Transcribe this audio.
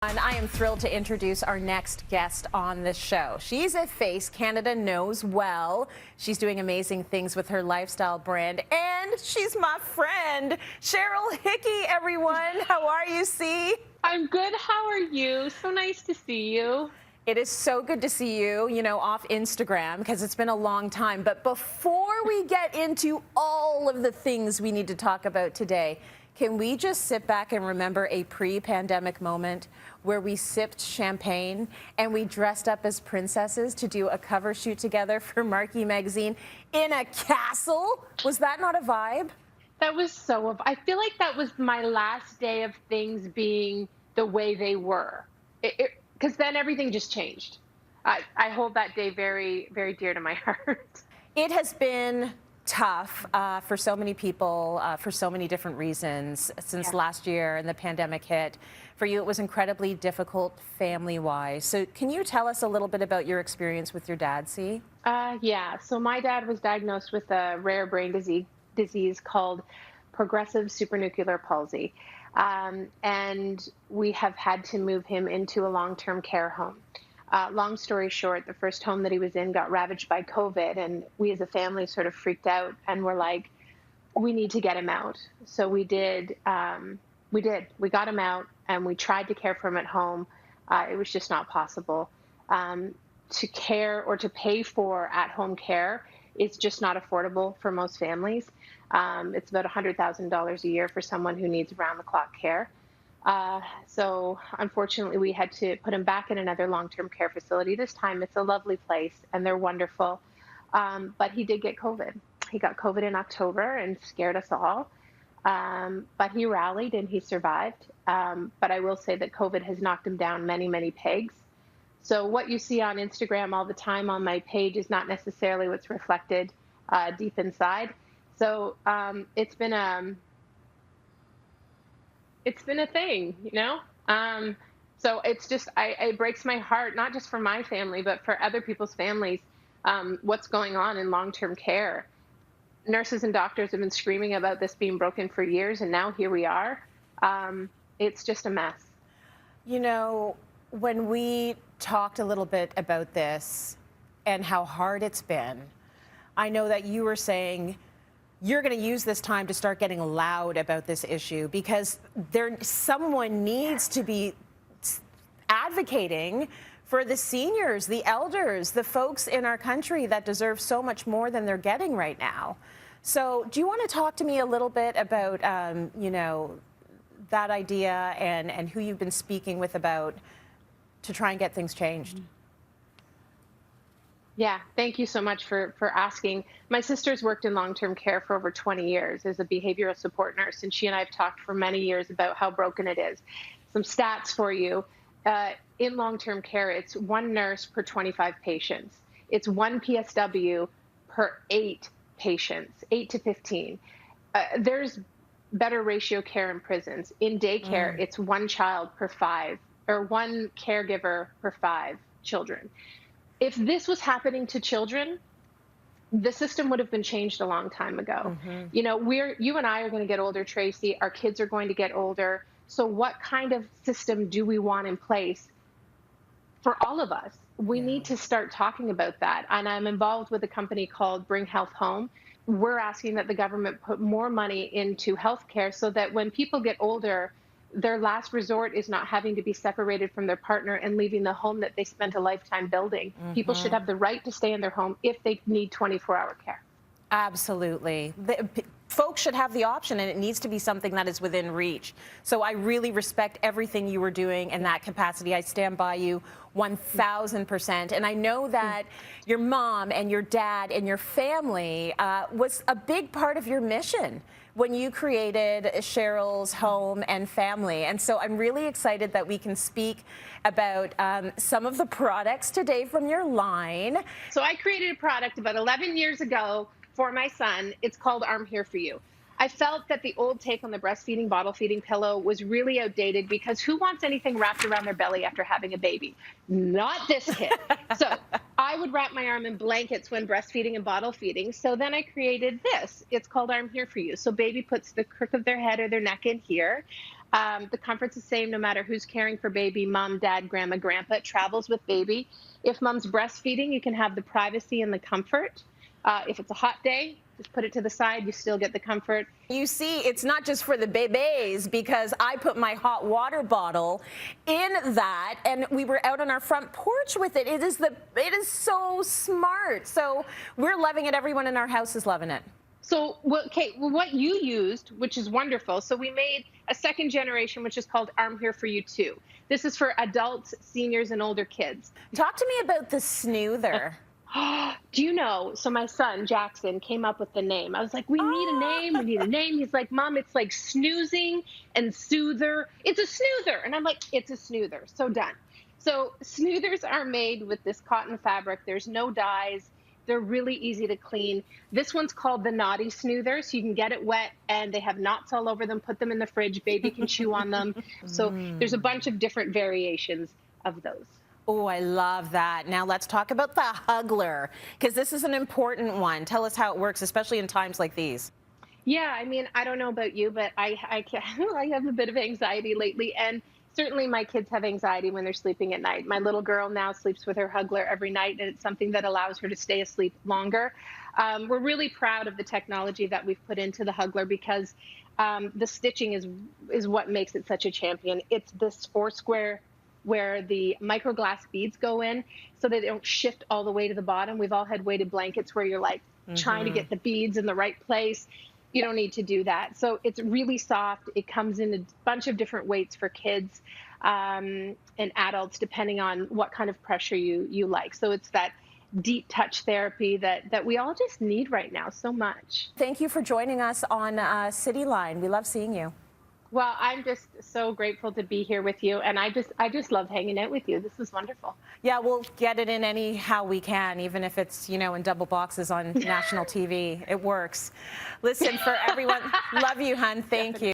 And I am thrilled to introduce our next guest on the show. She's a face Canada knows well. She's doing amazing things with her lifestyle brand, and she's my friend, Cheryl Hickey, everyone. How are you, C? I'm good. How are you? So nice to see you. It is so good to see you, off Instagram, because it's been a long time. But before we get into all of the things we need to talk about today, can we just sit back and remember a pre-pandemic moment where we sipped champagne and we dressed up as princesses to do a cover shoot together for Marquee magazine in a castle? Was that not a vibe? That was I feel like that was my last day of things being the way they were. Because then everything just changed. I hold that day very, very dear to my heart. It has been tough for so many people for so many different reasons since last year and the pandemic hit. For you, it was incredibly difficult family-wise. So can you tell us a little bit about your experience with your dad, C? Yeah, so my dad was diagnosed with a rare brain disease called progressive supranuclear palsy. And we have had to move him into a long-term care home. Long story short, the first home that he was in got ravaged by COVID, and we as a family sort of freaked out and were like, we need to get him out. So we did. We got him out, and we tried to care for him at home. It was just not possible. To care or to pay for at-home care is just not affordable for most families. It's about $100,000 a year for someone who needs around-the-clock care. So unfortunately, we had to put him back in another long-term care facility. This time, it's a lovely place, and they're wonderful. But he did get COVID. He got COVID in October and scared us all. But he rallied and he survived. But I will say that COVID has knocked him down many, many pegs. So what you see on Instagram all the time on my page is not necessarily what's reflected deep inside. So it's been a thing, So it's just, it breaks my heart, not just for my family, but for other people's families, what's going on in long-term care. Nurses and doctors have been screaming about this being broken for years, and now here we are. It's just a mess. When we talked a little bit about this and how hard it's been, I know that you were saying you're going to use this time to start getting loud about this issue, because someone needs to be advocating for the seniors, the elders, the folks in our country that deserve so much more than they're getting right now. So do you want to talk to me a little bit about, that idea and who you've been speaking with about to try and get things changed? Yeah, thank you so much for asking. My sister's worked in long-term care for over 20 years as a behavioral support nurse, and she and I have talked for many years about how broken it is. Some stats for you. In long-term care, it's one nurse per 25 patients. It's one PSW per 8 patients, 8 to 15. There's better ratio care in prisons. In daycare, it's one child per 5, or one caregiver per 5 children. If this was happening to children, the system would have been changed a long time ago. You and I are going to get older, Tracy. Our kids are going to get older. So what kind of system do we want in place for all of us? We need to start talking about that. And I'm involved with a company called Bring Health Home. We're asking that the government put more money into healthcare so that when people get older, their last resort is not having to be separated from their partner and leaving the home that they spent a lifetime building. People should have the right to stay in their home if they need 24-hour care. Absolutely. Folks should have the option, and it needs to be something that is within reach. So I really respect everything you were doing in that capacity. I stand by you 1,000%. And I know that your mom and your dad and your family was a big part of your mission when you created Cheryl's Home and Family. And so I'm really excited that we can speak about some of the products today from your line. So I created a product about 11 years ago for my son. It's called I'm Here For You. I felt that the old take on the breastfeeding, bottle feeding pillow was really outdated, because who wants anything wrapped around their belly after having a baby? Not this kid. So I would wrap my arm in blankets when breastfeeding and bottle feeding. So then I created this. It's called I'm Here For You. So baby puts the crook of their head or their neck in here. The comfort's the same no matter who's caring for baby, mom, dad, grandma, grandpa. It travels with baby. If mom's breastfeeding, you can have the privacy and the comfort. If it's a hot day, just put it to the side. You still get the comfort. You see, it's not just for the babies, because I put my hot water bottle in that, and we were out on our front porch with it. It is so smart. So we're loving it. Everyone in our house is loving it. So, okay, well, what you used, which is wonderful. So we made a second generation, which is called I'm Here For You Too. This is for adults, seniors, and older kids. Talk to me about the Snoozer. Do you know, so my son, Jackson, came up with the name. I was like, we need a name, we need a name. He's like, Mom, it's like snoozing and soother. It's a snoozer. And I'm like, it's a snoozer. So done. So snoothers are made with this cotton fabric. There's no dyes. They're really easy to clean. This one's called the Naughty Snoother, so you can get it wet and they have knots all over them. Put them in the fridge. Baby can chew on them. So there's a bunch of different variations of those. Oh, I love that. Now let's talk about the Huggler, because this is an important one. Tell us how it works, especially in times like these. Yeah, I mean, I don't know about you, but I have a bit of anxiety lately, and certainly my kids have anxiety when they're sleeping at night. My little girl now sleeps with her Huggler every night, and it's something that allows her to stay asleep longer. We're really proud of the technology that we've put into the Huggler, because the stitching is what makes it such a champion. It's this 4-square where the microglass beads go in so that they don't shift all the way to the bottom. We've all had weighted blankets where you're like trying to get the beads in the right place. You don't need to do that. So it's really soft. It comes in a bunch of different weights for kids and adults, depending on what kind of pressure you like. So it's that deep touch therapy that we all just need right now so much. Thank you for joining us on Cityline. We love seeing you. Well, I'm just so grateful to be here with you, and I just love hanging out with you. This is wonderful. Yeah, we'll get it in any how we can, even if it's, you know, in double boxes on national TV. It works. Listen, for everyone, love you, hun. Thank you.